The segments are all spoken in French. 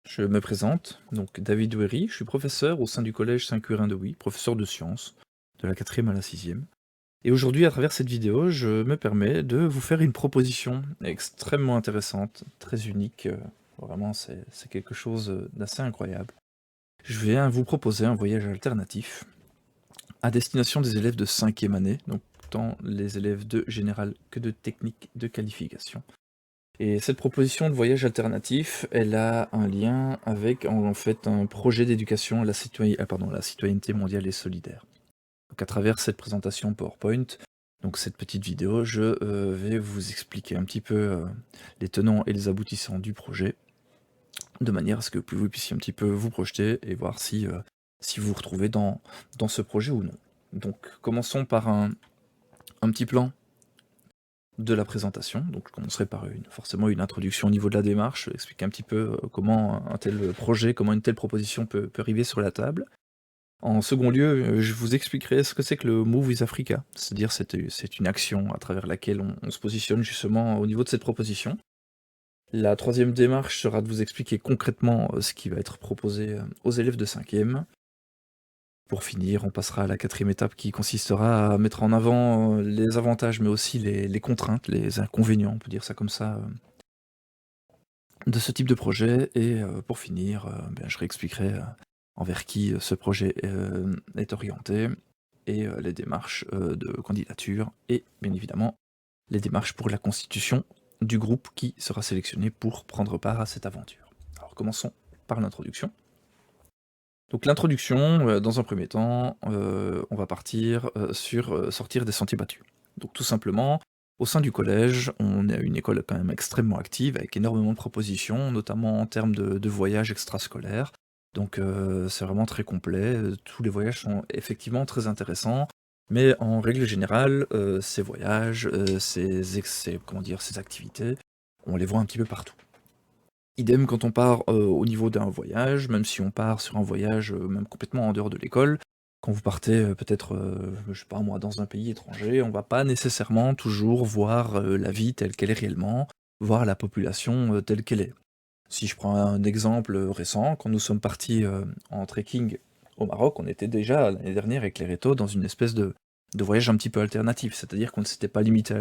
Je me présente, donc David Wery, je suis professeur au sein du collège Saint-Quirin de Huy, professeur de sciences, de la quatrième à la sixième. Et aujourd'hui, à travers cette vidéo, je me permets de vous faire une proposition extrêmement intéressante, très unique, vraiment c'est quelque chose d'assez incroyable. Je viens vous proposer un voyage alternatif à destination des élèves de cinquième année, donc tant les élèves de général que de technique de qualification. Et cette proposition de voyage alternatif, elle a un lien avec en fait un projet d'éducation à la citoyenneté mondiale et solidaire. Donc à travers cette présentation PowerPoint, donc cette petite vidéo, je vais vous expliquer un petit peu les tenants et les aboutissants du projet, de manière à ce que vous puissiez un petit peu vous projeter et voir si vous vous retrouvez dans ce projet ou non. Donc commençons par un petit plan de la présentation. Donc je commencerai par forcément une introduction au niveau de la démarche, expliquer un petit peu comment un tel projet, comment une telle proposition peut arriver sur la table. En second lieu, je vous expliquerai ce que c'est que le Move with Africa, c'est-à-dire c'est une action à travers laquelle on se positionne justement au niveau de cette proposition. La troisième démarche sera de vous expliquer concrètement ce qui va être proposé aux élèves de cinquième. Pour finir, on passera à la quatrième étape qui consistera à mettre en avant les avantages, mais aussi les contraintes, les inconvénients, on peut dire ça comme ça, de ce type de projet. Et pour finir, je réexpliquerai envers qui ce projet est orienté, et les démarches de candidature, et bien évidemment les démarches pour la constitution du groupe qui sera sélectionné pour prendre part à cette aventure. Alors commençons par l'introduction. Donc l'introduction, dans un premier temps, on va partir sur sortir des sentiers battus. Donc tout simplement, au sein du collège, on est une école quand même extrêmement active, avec énormément de propositions, notamment en termes de voyages extrascolaires. Donc c'est vraiment très complet, tous les voyages sont effectivement très intéressants, mais en règle générale, ces voyages, ces activités, on les voit un petit peu partout. Idem quand on part, au niveau d'un voyage, même si on part sur un voyage, même complètement en dehors de l'école, quand vous partez, peut-être, je sais pas moi, dans un pays étranger, on va pas nécessairement toujours voir, la vie telle qu'elle est réellement, voir la population, telle qu'elle est. Si je prends un exemple, récent, quand nous sommes partis, en trekking au Maroc, on était déjà l'année dernière avec les rétos dans une espèce de voyage un petit peu alternatif. C'est-à-dire qu'on ne s'était pas limité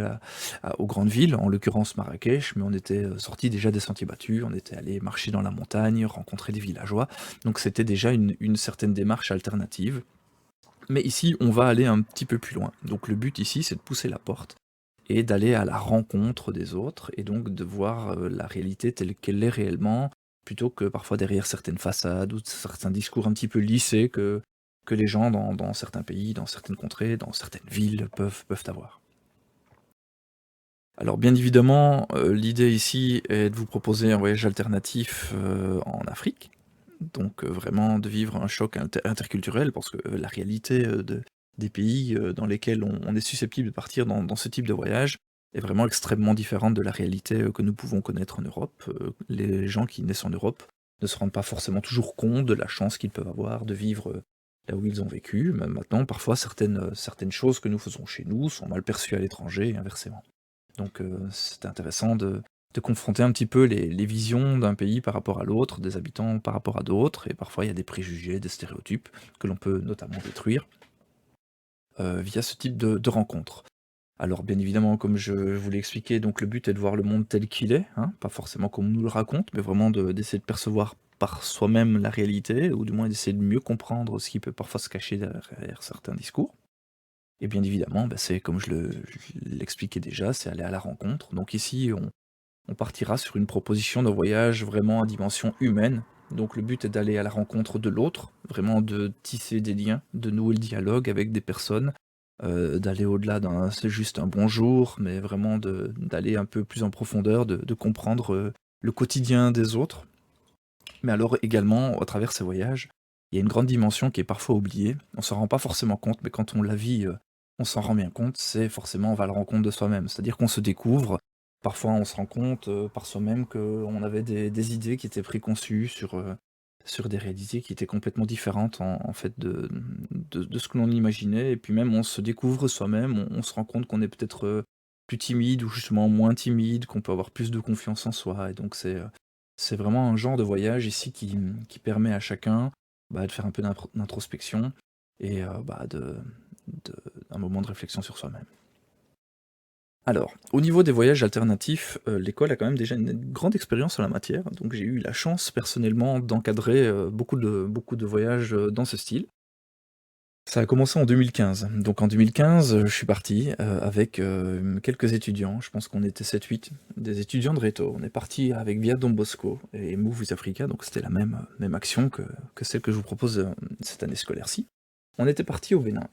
aux grandes villes, en l'occurrence Marrakech, mais on était sortis déjà des sentiers battus, on était allé marcher dans la montagne, rencontrer des villageois. Donc c'était déjà une certaine démarche alternative. Mais ici, on va aller un petit peu plus loin. Donc le but ici, c'est de pousser la porte et d'aller à la rencontre des autres, et donc de voir la réalité telle qu'elle est réellement, plutôt que parfois derrière certaines façades ou certains discours un petit peu lissés que les gens dans certains pays, dans certaines contrées, dans certaines villes peuvent avoir. Alors bien évidemment, l'idée ici est de vous proposer un voyage alternatif en Afrique, donc vraiment de vivre un choc interculturel, parce que la réalité des pays dans lesquels on est susceptible de partir dans ce type de voyage est vraiment extrêmement différente de la réalité que nous pouvons connaître en Europe. Les gens qui naissent en Europe ne se rendent pas forcément toujours compte de la chance qu'ils peuvent avoir de vivre là où ils ont vécu. Même maintenant, parfois, certaines choses que nous faisons chez nous sont mal perçues à l'étranger et inversement. Donc c'est intéressant de confronter un petit peu les visions d'un pays par rapport à l'autre, des habitants par rapport à d'autres, et parfois il y a des préjugés, des stéréotypes que l'on peut notamment détruire via ce type de rencontres. Alors bien évidemment, comme je vous l'ai expliqué, donc le but est de voir le monde tel qu'il est, hein, pas forcément comme on nous le raconte, mais vraiment d'essayer de percevoir par soi-même la réalité, ou du moins d'essayer de mieux comprendre ce qui peut parfois se cacher derrière certains discours. Et bien évidemment, c'est comme je l'expliquais déjà, c'est aller à la rencontre. Donc ici, on partira sur une proposition d'un voyage vraiment à dimension humaine. Donc le but est d'aller à la rencontre de l'autre, vraiment de tisser des liens, de nouer le dialogue avec des personnes, d'aller au-delà d'un c'est juste un bonjour, mais vraiment d'aller un peu plus en profondeur, de comprendre le quotidien des autres. Mais alors également, à travers ces voyages, il y a une grande dimension qui est parfois oubliée. On s'en rend pas forcément compte, mais quand on la vit, on s'en rend bien compte, c'est forcément on va à la rencontre de soi-même. C'est-à-dire qu'on se découvre, parfois on se rend compte, par soi-même qu'on avait des idées qui étaient préconçues sur des réalités qui étaient complètement différentes en fait de ce que l'on imaginait, et puis même on se découvre soi-même, on se rend compte qu'on est peut-être, plus timide ou justement moins timide, qu'on peut avoir plus de confiance en soi, et donc C'est vraiment un genre de voyage ici qui permet à chacun, de faire un peu d'introspection et de un moment de réflexion sur soi-même. Alors, au niveau des voyages alternatifs, l'école a quand même déjà une grande expérience en la matière, donc j'ai eu la chance personnellement d'encadrer, beaucoup de voyages, dans ce style. Ça a commencé en 2015. Donc en 2015, je suis parti, avec, quelques étudiants, je pense qu'on était 7-8, des étudiants de Réto. On est parti avec Via Don Bosco et Move with Africa, donc c'était la même action que celle que je vous propose, cette année scolaire-ci. On était parti au Bénin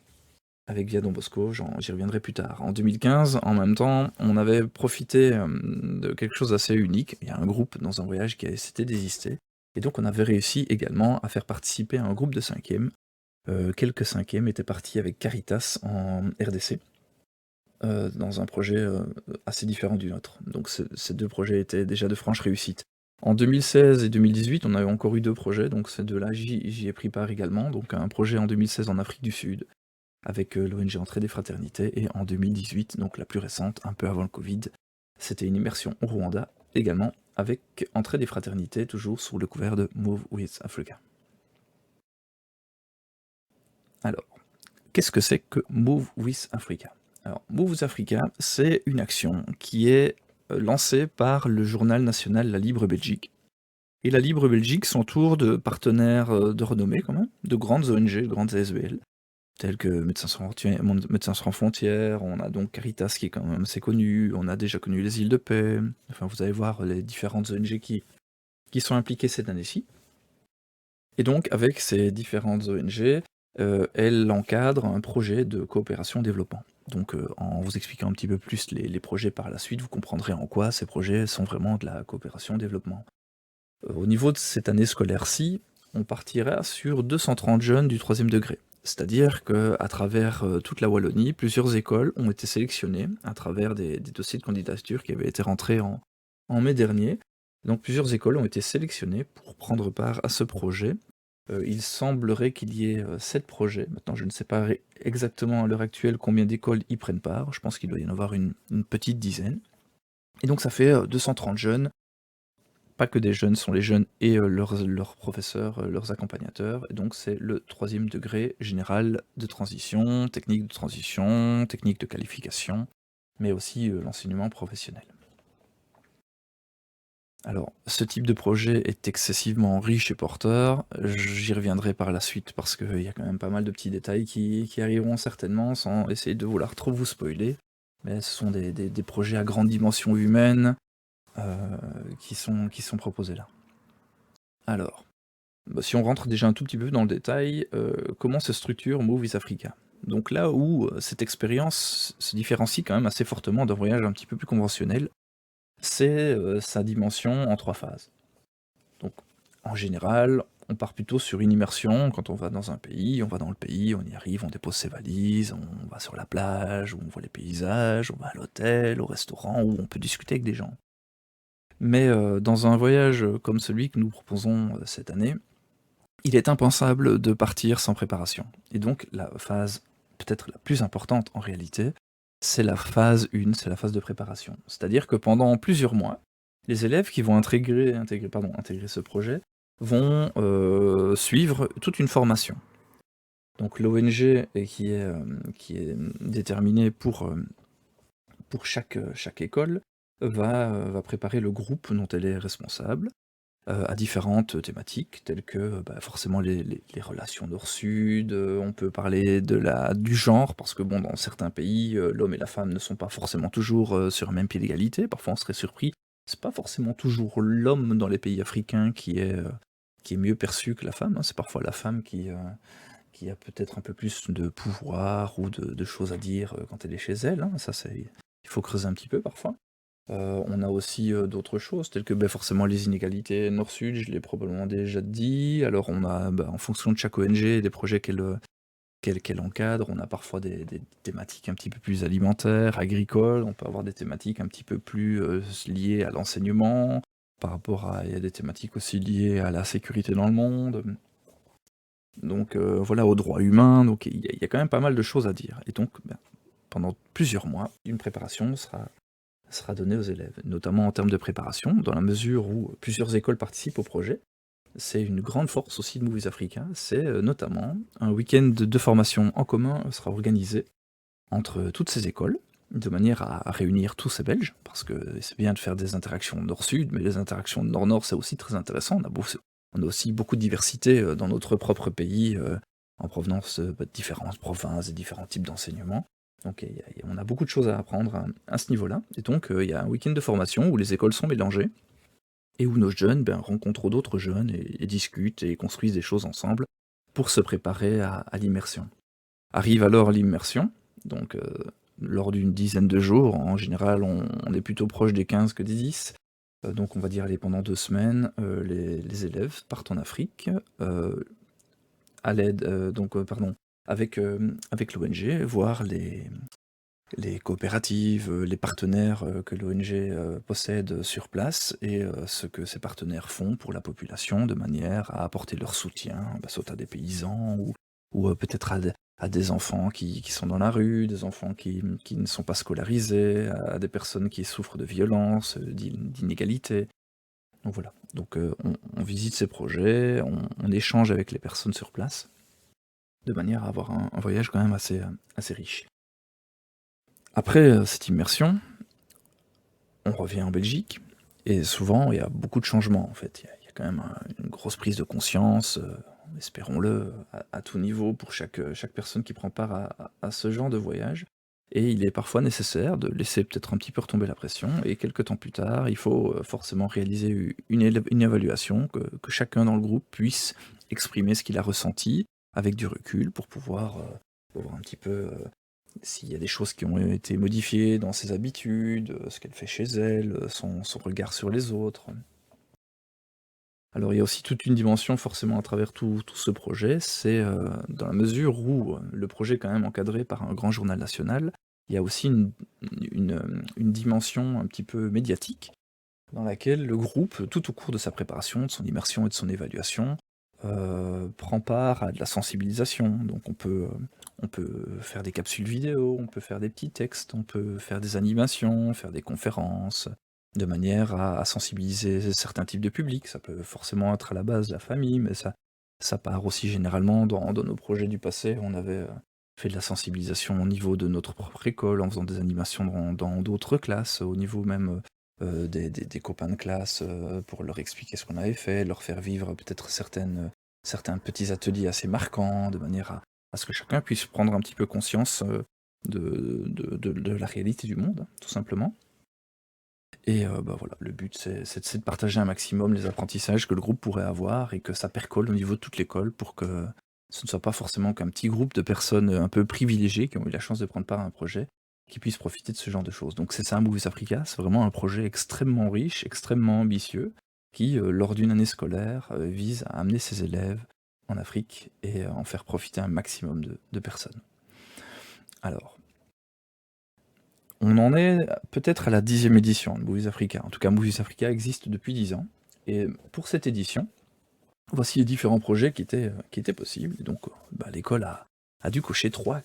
avec Via Don Bosco, j'y reviendrai plus tard. En 2015, en même temps, on avait profité, de quelque chose d'assez unique. Il y a un groupe dans un voyage s'était désisté et donc on avait réussi également à faire participer un groupe de 5e. Quelques 5e étaient partis avec Caritas en RDC, dans un projet, assez différent du nôtre. Donc ces 2 projets étaient déjà de franches réussites. En 2016 et 2018, on avait encore eu 2 projets, donc ces 2-là, j'y ai pris part également. Donc un projet en 2016 en Afrique du Sud, avec, l'ONG Entrée des Fraternités, et en 2018, donc la plus récente, un peu avant le Covid, c'était une immersion au Rwanda, également avec Entrée des Fraternités, toujours sous le couvert de Move with Africa. Alors, qu'est-ce que c'est que Move with Africa? Alors, Move with Africa, c'est une action qui est lancée par le journal national La Libre Belgique. Et La Libre Belgique s'entoure de partenaires de renommée quand même, de grandes ONG, de grandes ASBL, tels que Médecins Sans Frontières, on a donc Caritas qui est quand même assez connu, on a déjà connu les Îles de Paix, enfin vous allez voir les différentes ONG qui sont impliquées cette année-ci. Et donc avec ces différentes ONG, elle encadre un projet de coopération-développement. Donc en vous expliquant un petit peu plus les projets par la suite, vous comprendrez en quoi ces projets sont vraiment de la coopération-développement. Au niveau de cette année scolaire-ci, on partira sur 230 jeunes du 3e degré. C'est-à-dire qu'à travers toute la Wallonie, plusieurs écoles ont été sélectionnées à travers des dossiers de candidature qui avaient été rentrés en mai dernier. Donc plusieurs écoles ont été sélectionnées pour prendre part à ce projet. Il semblerait qu'il y ait 7 projets. Maintenant, je ne sais pas exactement à l'heure actuelle combien d'écoles y prennent part. Je pense qu'il doit y en avoir une petite dizaine. Et donc ça fait 230 jeunes. Pas que des jeunes, sont les jeunes et leurs professeurs, leurs accompagnateurs. Et donc c'est le 3e degré général de transition, technique de qualification, mais aussi l'enseignement professionnel. Alors, ce type de projet est excessivement riche et porteur. J'y reviendrai par la suite parce qu'il y a quand même pas mal de petits détails qui arriveront certainement sans essayer de vouloir trop vous spoiler. Mais ce sont des projets à grande dimension humaine qui sont proposés là. Alors, si on rentre déjà un tout petit peu dans le détail, comment se structure Move with Africa? Donc là où cette expérience se différencie quand même assez fortement d'un voyage un petit peu plus conventionnel, c'est sa dimension en 3 phases. Donc, en général, on part plutôt sur une immersion. Quand on va dans un pays, on va dans le pays, on y arrive, on dépose ses valises, on va sur la plage, où on voit les paysages, on va à l'hôtel, au restaurant, où on peut discuter avec des gens. Mais dans un voyage comme celui que nous proposons cette année, il est impensable de partir sans préparation. Et donc la phase peut-être la plus importante en réalité, c'est la phase 1, c'est la phase de préparation. C'est-à-dire que pendant plusieurs mois, les élèves qui vont intégrer ce projet vont suivre toute une formation. Donc l'ONG qui est déterminée pour chaque école va préparer le groupe dont elle est responsable à différentes thématiques, telles que forcément les relations nord-sud, on peut parler du genre, parce que bon, dans certains pays, l'homme et la femme ne sont pas forcément toujours sur un même pied d'égalité, parfois on serait surpris, c'est pas forcément toujours l'homme dans les pays africains qui est mieux perçu que la femme, hein. C'est parfois la femme qui a peut-être un peu plus de pouvoir ou de choses à dire quand elle est chez elle, hein. Ça, il faut creuser un petit peu parfois. On a aussi d'autres choses, telles que forcément les inégalités nord-sud, je l'ai probablement déjà dit. Alors on a, en fonction de chaque ONG et des projets qu'elle encadre, on a parfois des thématiques un petit peu plus alimentaires, agricoles, on peut avoir des thématiques un petit peu plus liées à l'enseignement, il y a des thématiques aussi liées à la sécurité dans le monde, donc voilà, aux droits humains, donc il y a quand même pas mal de choses à dire. Et donc pendant plusieurs mois, une préparation sera sera donné aux élèves, notamment en termes de préparation, dans la mesure où plusieurs écoles participent au projet. C'est une grande force aussi de Movies Africa, c'est notamment un week-end de formation en commun sera organisé entre toutes ces écoles, de manière à réunir tous ces Belges, parce que c'est bien de faire des interactions nord-sud, mais les interactions nord-nord c'est aussi très intéressant, on a aussi beaucoup de diversité dans notre propre pays, en provenance de différentes provinces et différents types d'enseignements. Donc on a beaucoup de choses à apprendre à ce niveau-là, et donc il y a un week-end de formation où les écoles sont mélangées, et où nos jeunes rencontrent d'autres jeunes et discutent et construisent des choses ensemble pour se préparer à l'immersion. Arrive alors l'immersion, donc lors d'une dizaine de jours, en général on est plutôt proche des 15 que des 10, donc on va dire allez, pendant 2 semaines, les élèves partent en Afrique, à l'aide, pardon, avec l'ONG, voir les coopératives, les partenaires que l'ONG possède sur place et ce que ces partenaires font pour la population de manière à apporter leur soutien, soit à des paysans ou peut-être à des enfants qui sont dans la rue, des enfants qui ne sont pas scolarisés, à des personnes qui souffrent de violences, d'inégalités. Donc voilà, donc on visite ces projets, on échange avec les personnes sur place, de manière à avoir un voyage quand même assez riche. Après cette immersion, on revient en Belgique, et souvent il y a beaucoup de changements en fait. Il y a quand même une grosse prise de conscience, espérons-le, à tout niveau pour chaque personne qui prend part à ce genre de voyage. Et il est parfois nécessaire de laisser peut-être un petit peu retomber la pression, et quelques temps plus tard, il faut forcément réaliser une évaluation, que chacun dans le groupe puisse exprimer ce qu'il a ressenti avec du recul pour pouvoir voir un petit peu s'il y a des choses qui ont été modifiées dans ses habitudes, ce qu'elle fait chez elle, son regard sur les autres. Alors il y a aussi toute une dimension forcément à travers tout ce projet, c'est dans la mesure où le projet est quand même encadré par un grand journal national, il y a aussi une dimension un petit peu médiatique, dans laquelle le groupe, tout au cours de sa préparation, de son immersion et de son évaluation, prend part à de la sensibilisation. Donc on peut faire des capsules vidéo, on peut faire des petits textes, on peut faire des animations, faire des conférences, de manière à sensibiliser certains types de publics. Ça peut forcément être à la base la famille, mais ça part aussi généralement dans nos projets du passé. On avait fait de la sensibilisation au niveau de notre propre école, en faisant des animations dans d'autres classes, au niveau même des copains de classe, pour leur expliquer ce qu'on avait fait, leur faire vivre peut-être certains petits ateliers assez marquants, de manière à ce que chacun puisse prendre un petit peu conscience de la réalité du monde, tout simplement. Et voilà, le but c'est de partager un maximum les apprentissages que le groupe pourrait avoir et que ça percole au niveau de toute l'école pour que ce ne soit pas forcément qu'un petit groupe de personnes un peu privilégiées qui ont eu la chance de prendre part à un projet, qui puissent profiter de ce genre de choses. Donc c'est ça Movies Africa, c'est vraiment un projet extrêmement riche, extrêmement ambitieux, qui lors d'une année scolaire vise à amener ses élèves en Afrique et en faire profiter un maximum de personnes. Alors, on en est peut-être à la 10e édition de Movies Africa. En tout cas, Movies Africa existe depuis 10 ans. Et pour cette édition, voici les différents projets qui étaient possibles. Et donc, l'école a dû cocher trois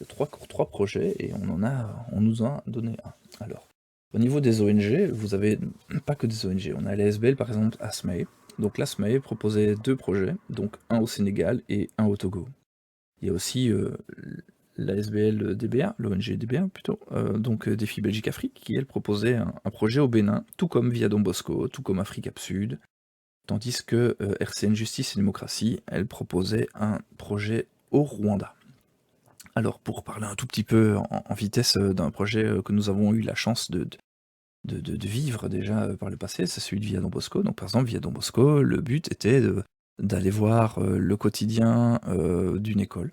projets et on nous en a donné un. Alors, au niveau des ONG, vous avez pas que des ONG. On a l'ASBL, par exemple, ASMAE. Donc l'ASMAE proposait 2 projets, donc un au Sénégal et un au Togo. Il y a aussi l'ASBL DBA, l'ONG DBA plutôt, donc Défi Belgique Afrique, qui elle proposait un projet au Bénin, tout comme Via Don Bosco, tout comme Afrique Sud, tandis que RCN Justice et Démocratie, elle proposait un projet au Rwanda. Alors pour parler un tout petit peu en vitesse d'un projet que nous avons eu la chance de vivre déjà par le passé, c'est celui de Via Don Bosco. Donc par exemple, Via Don Bosco, le but était d'aller voir le quotidien d'une école,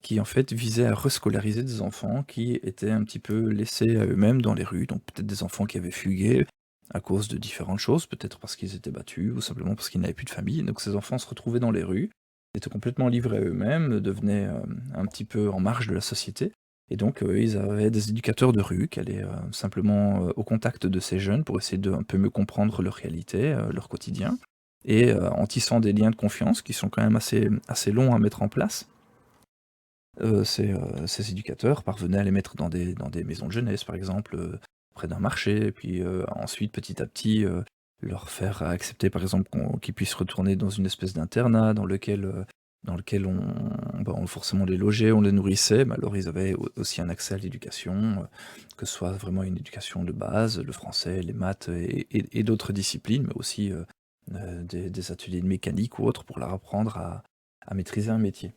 qui en fait visait à rescolariser des enfants qui étaient un petit peu laissés à eux-mêmes dans les rues, donc peut-être des enfants qui avaient fugué à cause de différentes choses, peut-être parce qu'ils étaient battus, ou simplement parce qu'ils n'avaient plus de famille, donc ces enfants se retrouvaient dans les rues, étaient complètement livrés à eux-mêmes, devenaient un petit peu en marge de la société, et donc ils avaient des éducateurs de rue qui allaient simplement au contact de ces jeunes pour essayer de un peu mieux comprendre leur réalité, leur quotidien, et en tissant des liens de confiance qui sont quand même assez longs à mettre en place, ces éducateurs parvenaient à les mettre dans des maisons de jeunesse, par exemple, près d'un marché, et puis ensuite, petit à petit, leur faire accepter, par exemple, qu'ils puissent retourner dans une espèce d'internat dans lequel on forcément les logeait, on les nourrissait, mais alors ils avaient aussi un accès à l'éducation, que ce soit vraiment une éducation de base, le français, les maths et d'autres disciplines, mais aussi des ateliers de mécanique ou autres pour leur apprendre à maîtriser un métier.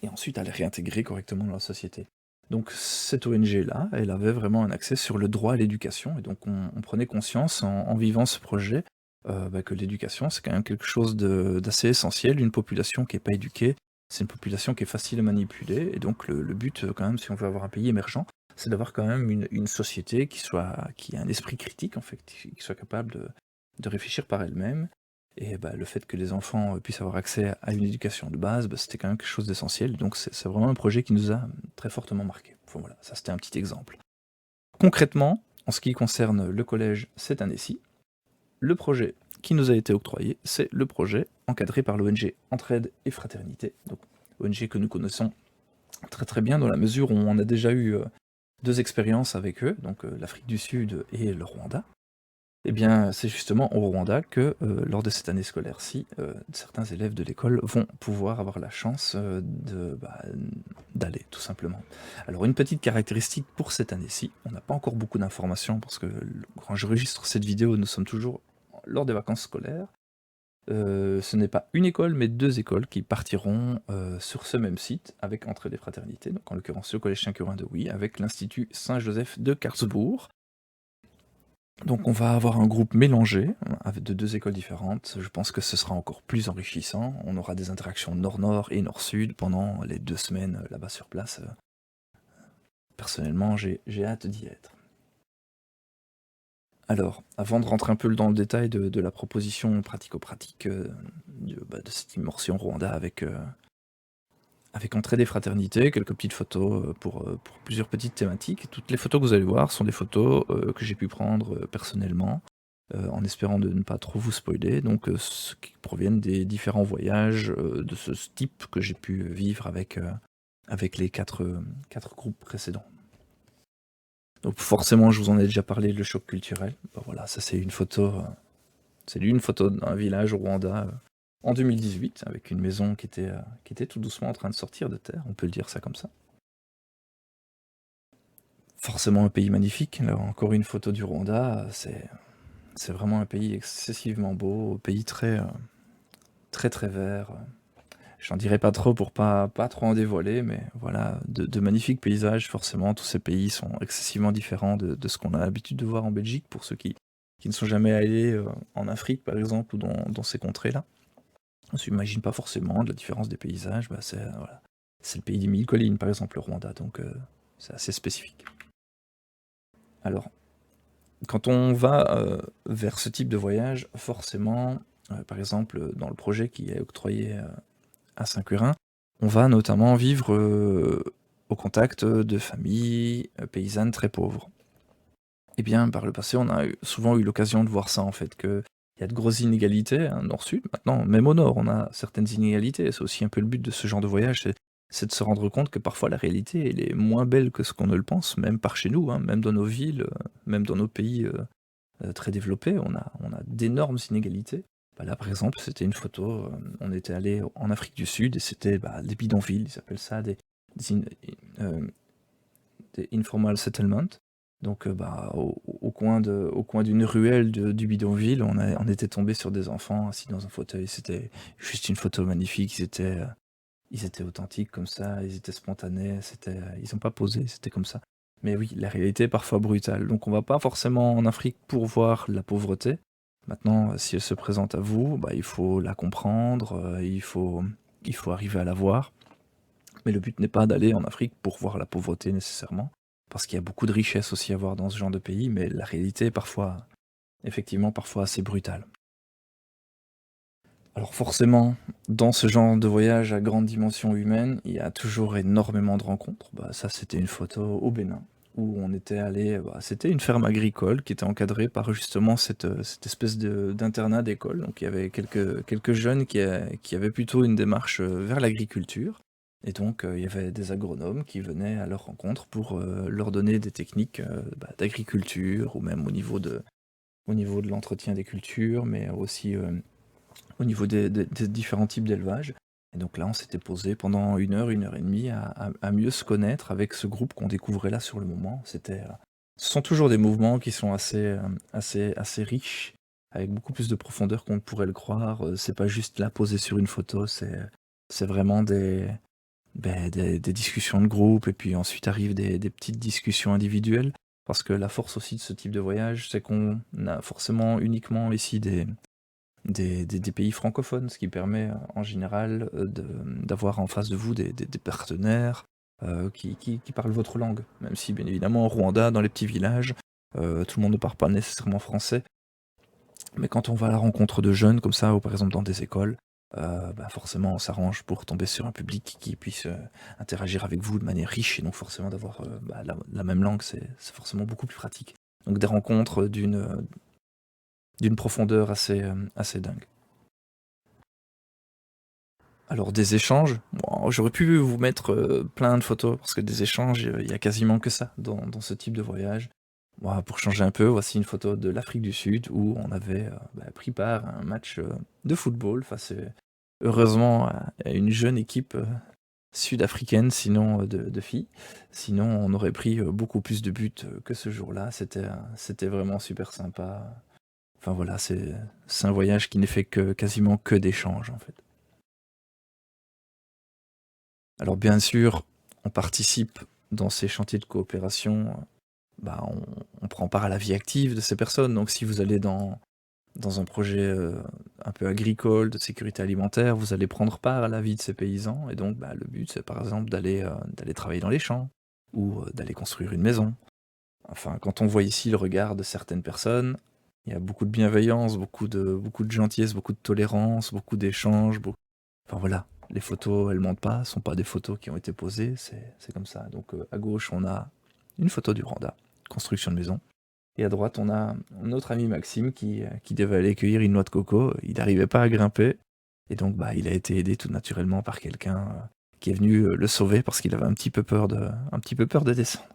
Et ensuite à les réintégrer correctement dans la société. Donc cette ONG-là, elle avait vraiment un accès sur le droit à l'éducation, et donc on prenait conscience en vivant ce projet que l'éducation, c'est quand même quelque chose d'assez essentiel. Une population qui n'est pas éduquée, c'est une population qui est facile à manipuler, et donc le but, quand même, si on veut avoir un pays émergent, c'est d'avoir quand même une société qui a un esprit critique, en fait, qui soit capable de réfléchir par elle-même. Et le fait que les enfants puissent avoir accès à une éducation de base, c'était quand même quelque chose d'essentiel. Donc c'est vraiment un projet qui nous a très fortement marqué. Enfin, voilà, ça c'était un petit exemple. Concrètement, en ce qui concerne le collège cette année-ci, le projet qui nous a été octroyé, c'est le projet encadré par l'ONG Entraide et Fraternité, donc ONG que nous connaissons très très bien dans la mesure où on a déjà eu 2 expériences avec eux, donc l'Afrique du Sud et le Rwanda. Eh bien, c'est justement au Rwanda que, lors de cette année scolaire-ci, certains élèves de l'école vont pouvoir avoir la chance, d'aller, tout simplement. Alors une petite caractéristique pour cette année-ci, on n'a pas encore beaucoup d'informations parce que quand j'enregistre cette vidéo, nous sommes toujours lors des vacances scolaires. Ce n'est pas une école, mais 2 écoles qui partiront, sur ce même site avec Entraide et Fraternité, donc en l'occurrence le collège Saint-Curin de Huy avec l'Institut Saint-Joseph de Karlsbourg. Donc on va avoir un groupe mélangé, avec de 2 écoles différentes. Je pense que ce sera encore plus enrichissant. On aura des interactions nord-nord et nord-sud pendant les 2 semaines là-bas sur place. Personnellement, j'ai hâte d'y être. Alors, avant de rentrer un peu dans le détail de la proposition pratico-pratique de cette immersion Rwanda avec Entraide et Fraternité, quelques petites photos pour plusieurs petites thématiques. Toutes les photos que vous allez voir sont des photos que j'ai pu prendre personnellement, en espérant de ne pas trop vous spoiler, donc ce qui proviennent des différents voyages de ce type que j'ai pu vivre avec les 4 groupes précédents. Donc forcément, je vous en ai déjà parlé, le choc culturel. Voilà, ça c'est une photo d'un village au Rwanda en 2018, avec une maison qui était tout doucement en train de sortir de terre, on peut le dire ça comme ça. Forcément un pays magnifique, là encore une photo du Rwanda, c'est vraiment un pays excessivement beau, un pays très très très vert. J'en dirai pas trop pour pas trop en dévoiler, mais voilà, de magnifiques paysages, forcément, tous ces pays sont excessivement différents de ce qu'on a l'habitude de voir en Belgique, pour ceux qui ne sont jamais allés en Afrique, par exemple, ou dans ces contrées-là. On s'imagine pas forcément de la différence des paysages, voilà. C'est le pays des 1000 collines, par exemple, le Rwanda, donc c'est assez spécifique. Alors, quand on va vers ce type de voyage, forcément, par exemple, dans le projet qui est octroyé à Saint-Curin, on va notamment vivre au contact de familles paysannes très pauvres. Eh bien, par le passé, on a souvent eu l'occasion de voir ça, en fait, qu'il y a de grosses inégalités, hein, nord-sud. Maintenant, même au nord, on a certaines inégalités. C'est aussi un peu le but de ce genre de voyage, c'est de se rendre compte que parfois la réalité, elle est moins belle que ce qu'on ne le pense, même par chez nous, hein, même dans nos villes, même dans nos pays très développés, on a d'énormes inégalités. Là, par exemple, c'était une photo, on était allé en Afrique du Sud et c'était des bidonvilles, ils appellent ça des informal settlements. Donc, au coin d'une ruelle du bidonville, on était tombé sur des enfants assis dans un fauteuil. C'était juste une photo magnifique. Ils étaient authentiques comme ça, ils étaient spontanés. Ils n'ont pas posé, c'était comme ça. Mais oui, la réalité est parfois brutale. Donc, on va pas forcément en Afrique pour voir la pauvreté. Maintenant, si elle se présente à vous, il faut la comprendre, il faut arriver à la voir. Mais le but n'est pas d'aller en Afrique pour voir la pauvreté nécessairement, parce qu'il y a beaucoup de richesses aussi à voir dans ce genre de pays, mais la réalité est parfois, effectivement, parfois assez brutale. Alors forcément, dans ce genre de voyage à grande dimension humaine, il y a toujours énormément de rencontres. Ça, c'était une photo au Bénin, où on était allé, c'était une ferme agricole qui était encadrée par justement cette espèce d'internat d'école. Donc il y avait quelques jeunes qui avaient plutôt une démarche vers l'agriculture. Et donc, il y avait des agronomes qui venaient à leur rencontre pour leur donner des techniques d'agriculture, ou même au niveau de l'entretien des cultures, mais aussi au niveau des différents types d'élevage. Et donc là, on s'était posé pendant une heure et demie à mieux se connaître avec ce groupe qu'on découvrait là sur le moment. Ce sont toujours des mouvements qui sont assez riches, avec beaucoup plus de profondeur qu'on ne pourrait le croire. C'est pas juste là posé sur une photo, c'est vraiment des discussions de groupe, et puis ensuite arrivent des petites discussions individuelles. Parce que la force aussi de ce type de voyage, c'est qu'on a forcément uniquement ici des pays francophones, ce qui permet en général d'avoir en face de vous des partenaires qui parlent votre langue. Même si bien évidemment au Rwanda, dans les petits villages, tout le monde ne parle pas nécessairement français. Mais quand on va à la rencontre de jeunes comme ça, ou par exemple dans des écoles, forcément on s'arrange pour tomber sur un public qui puisse interagir avec vous de manière riche, et donc forcément d'avoir la même langue, c'est forcément beaucoup plus pratique. Donc des rencontres d'une profondeur assez dingue. Alors des échanges, bon, j'aurais pu vous mettre plein de photos, parce que des échanges, il y a quasiment que ça dans ce type de voyage. Bon, pour changer un peu, voici une photo de l'Afrique du Sud, où on avait pris part à un match de football face, heureusement, à une jeune équipe sud-africaine, sinon de filles. Sinon, on aurait pris beaucoup plus de buts que ce jour-là. C'était vraiment super sympa. Enfin voilà, c'est un voyage qui n'est fait quasiment que d'échanges, en fait. Alors bien sûr, on participe dans ces chantiers de coopération, on prend part à la vie active de ces personnes. Donc si vous allez dans un projet un peu agricole, de sécurité alimentaire, vous allez prendre part à la vie de ces paysans. Et donc le but, c'est par exemple d'aller travailler dans les champs, ou d'aller construire une maison. Enfin, quand on voit ici le regard de certaines personnes, il y a beaucoup de bienveillance, beaucoup de gentillesse, beaucoup de tolérance, beaucoup d'échanges. Enfin voilà, les photos, elles mentent pas, ce sont pas des photos qui ont été posées, c'est comme ça. Donc à gauche, on a une photo du Rwanda, construction de maison. Et à droite, on a notre ami Maxime qui devait aller cueillir une noix de coco. Il n'arrivait pas à grimper. Et donc il a été aidé tout naturellement par quelqu'un qui est venu le sauver, parce qu'il avait un petit peu peur de descendre.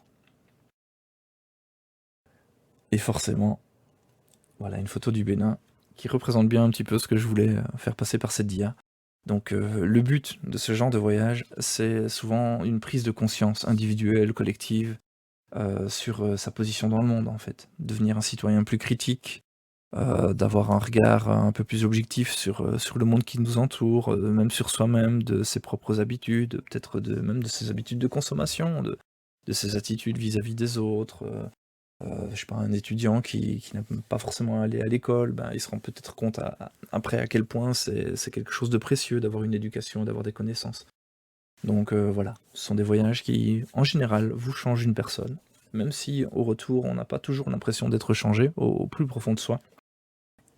Et forcément, voilà une photo du Bénin qui représente bien un petit peu ce que je voulais faire passer par cette dia. Donc le but de ce genre de voyage, c'est souvent une prise de conscience individuelle, collective, sur sa position dans le monde, en fait. Devenir un citoyen plus critique, d'avoir un regard un peu plus objectif sur le monde qui nous entoure, même sur soi-même, de ses propres habitudes, peut-être même de ses habitudes de consommation, de ses attitudes vis-à-vis des autres. Je sais pas, un étudiant qui n'aime pas forcément aller à l'école, il se rend peut-être compte après à quel point c'est quelque chose de précieux d'avoir une éducation, d'avoir des connaissances. Donc voilà, ce sont des voyages qui, en général, vous changent une personne, même si au retour, on n'a pas toujours l'impression d'être changé au plus profond de soi.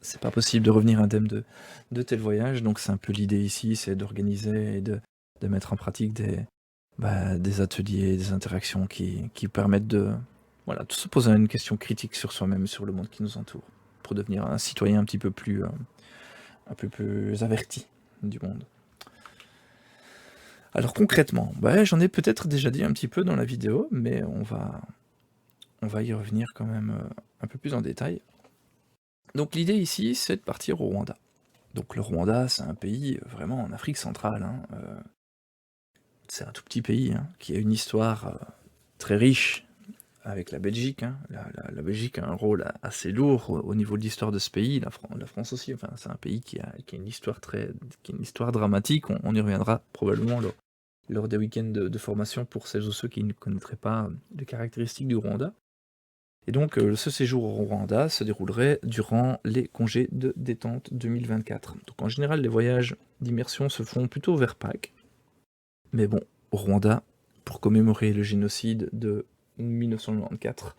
C'est pas possible de revenir indemne de tels voyages, donc c'est un peu l'idée ici, c'est d'organiser et de mettre en pratique des ateliers, des interactions qui permettent de se poser une question critique sur soi-même, sur le monde qui nous entoure, pour devenir un citoyen un peu plus averti du monde. Alors concrètement, j'en ai peut-être déjà dit un petit peu dans la vidéo, mais on va y revenir quand même un peu plus en détail. Donc l'idée ici, c'est de partir au Rwanda. Donc le Rwanda, c'est un pays vraiment en Afrique centrale, hein, c'est un tout petit pays qui a une histoire très riche avec la Belgique, hein. La Belgique a un rôle assez lourd au niveau de l'histoire de ce pays, la France aussi. Enfin, c'est un pays qui a une histoire qui a une histoire dramatique. On y reviendra probablement lors des week-ends de formation pour celles ou ceux qui ne connaîtraient pas les caractéristiques du Rwanda. Et donc ce séjour au Rwanda se déroulerait durant les congés de détente 2024. Donc en général, les voyages d'immersion se font plutôt vers Pâques. Mais bon, au Rwanda, pour commémorer le génocide de 1994,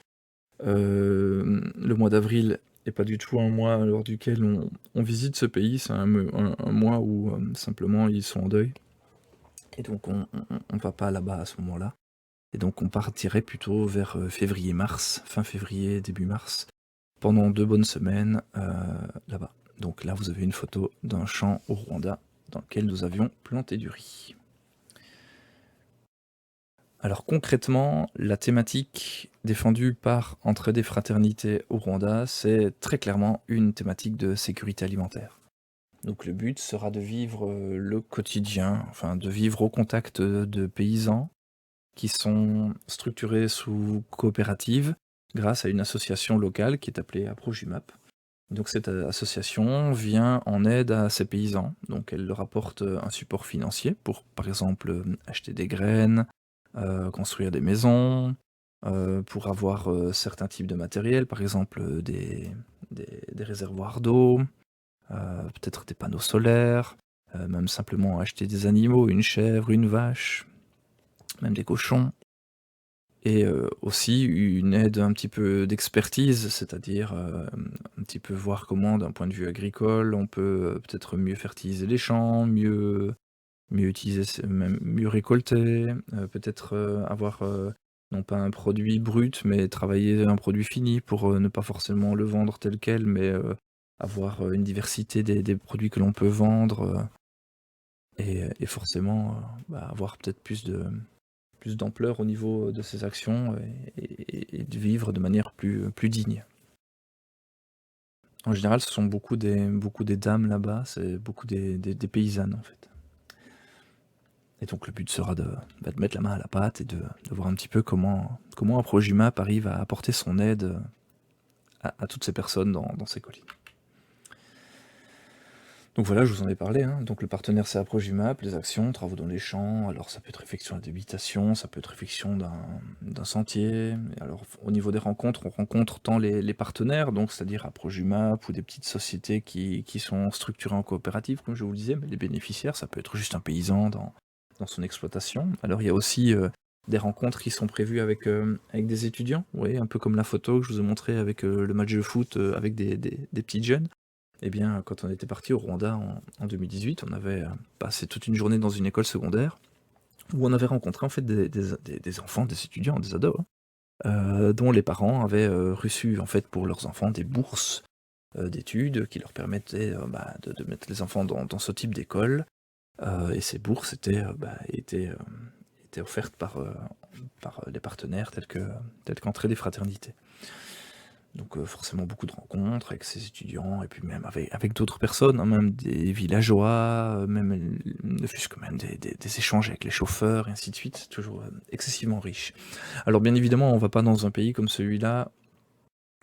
le mois d'avril n'est pas du tout un mois lors duquel on visite ce pays, c'est un mois où simplement ils sont en deuil. Et donc on ne va pas là-bas à ce moment-là. Et donc on partirait plutôt vers février-mars, fin février, début mars, pendant 2 bonnes semaines là-bas. Donc là vous avez une photo d'un champ au Rwanda dans lequel nous avions planté du riz. Alors concrètement, la thématique défendue par Entraide et Fraternité au Rwanda, c'est très clairement une thématique de sécurité alimentaire. Donc le but sera de vivre le quotidien, enfin de vivre au contact de paysans qui sont structurés sous coopérative grâce à une association locale qui est appelée AproJumap. Donc cette association vient en aide à ces paysans, donc elle leur apporte un support financier pour, par exemple, acheter des graines, construire des maisons, pour avoir certains types de matériel, par exemple des réservoirs d'eau, peut-être des panneaux solaires, même simplement acheter des animaux, une chèvre, une vache, même des cochons. Et aussi une aide un petit peu d'expertise, c'est-à-dire, un petit peu voir comment d'un point de vue agricole, on peut, peut-être mieux fertiliser les champs, mieux utiliser même mieux récolter, peut-être, avoir, non pas un produit brut, mais travailler un produit fini pour, ne pas forcément le vendre tel quel, mais, avoir, une diversité des produits que l'on peut vendre, et forcément, avoir peut-être plus d'ampleur au niveau de ses actions et de vivre de manière plus digne. En général, ce sont beaucoup des dames là-bas, c'est beaucoup des paysannes, en fait. Et donc le but sera de mettre la main à la pâte et de voir un petit peu comment Aprojumap arrive à apporter son aide, à toutes ces personnes dans ces collines. Donc voilà, je vous en ai parlé, hein. Donc le partenaire c'est Aprojumap, les actions, travaux dans les champs, alors ça peut être effectuation d'habitation, ça peut être effectuation d'un sentier. Et alors au niveau des rencontres, on rencontre tant les partenaires, donc c'est-à-dire Aprojumap ou des petites sociétés qui sont structurées en coopérative, comme je vous le disais, mais les bénéficiaires, ça peut être juste un paysan dans son exploitation. Alors il y a aussi des rencontres qui sont prévues avec des étudiants, vous voyez, un peu comme la photo que je vous ai montrée avec le match de foot avec des petits jeunes. Eh bien, quand on était parti au Rwanda en 2018, on avait passé toute une journée dans une école secondaire où on avait rencontré en fait des enfants, des étudiants, des ados, hein, dont les parents avaient reçu en fait pour leurs enfants des bourses d'études qui leur permettaient de mettre les enfants dans ce type d'école. Et ces bourses étaient offertes par les partenaires tels qu'Entraide des Fraternités. Donc forcément beaucoup de rencontres avec ces étudiants, et puis même avec d'autres personnes, hein, même des villageois, même ne fût-ce que même des échanges avec les chauffeurs, et ainsi de suite, toujours excessivement riche. Alors bien évidemment, on va pas dans un pays comme celui-là,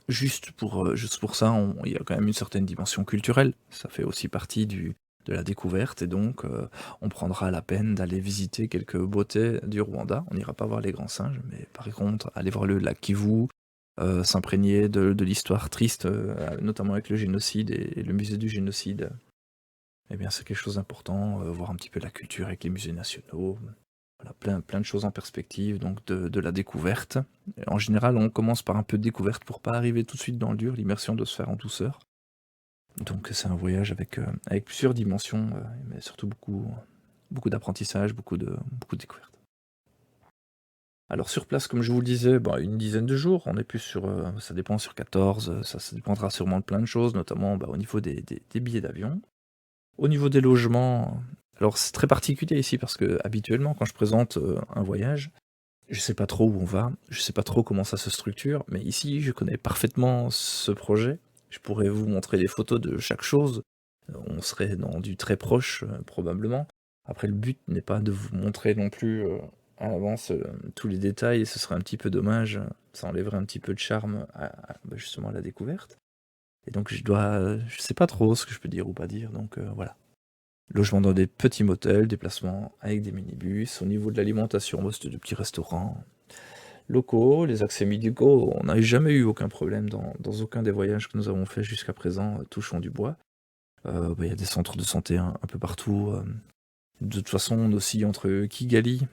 juste pour ça, il y a quand même une certaine dimension culturelle, ça fait aussi partie de la découverte, et donc on prendra la peine d'aller visiter quelques beautés du Rwanda. On n'ira pas voir les grands singes, mais par contre, aller voir le lac Kivu, s'imprégner de l'histoire triste, notamment avec le génocide et le musée du génocide. Eh bien, c'est quelque chose d'important, voir un petit peu la culture avec les musées nationaux. Voilà, plein de choses en perspective, donc de la découverte. Et en général, on commence par un peu de découverte pour pas arriver tout de suite dans le dur, l'immersion doit se faire en douceur. Donc c'est un voyage avec plusieurs dimensions, mais surtout beaucoup d'apprentissage, beaucoup de découvertes. Alors sur place, comme je vous le disais, une dizaine de jours, on est plus sur, ça dépend sur 14, ça dépendra sûrement de plein de choses, notamment au niveau des billets d'avion. Au niveau des logements, alors c'est très particulier ici parce que habituellement quand je présente un voyage, je sais pas trop où on va, je sais pas trop comment ça se structure, mais ici je connais parfaitement ce projet. Je pourrais vous montrer des photos de chaque chose, on serait dans du très proche probablement. Après le but n'est pas de vous montrer non plus à l'avance tous les détails, ce serait un petit peu dommage, ça enlèverait un petit peu de charme justement à la découverte. Et donc je sais pas trop ce que je peux dire ou pas dire, donc voilà. Logement dans des petits motels, déplacement avec des minibus. Au niveau de l'alimentation, c'était de petits restaurants locaux, les accès médicaux, on n'a jamais eu aucun problème dans aucun des voyages que nous avons fait jusqu'à présent, touchons du bois. Il y a des centres de santé un peu partout. De toute façon, on oscille entre Kigali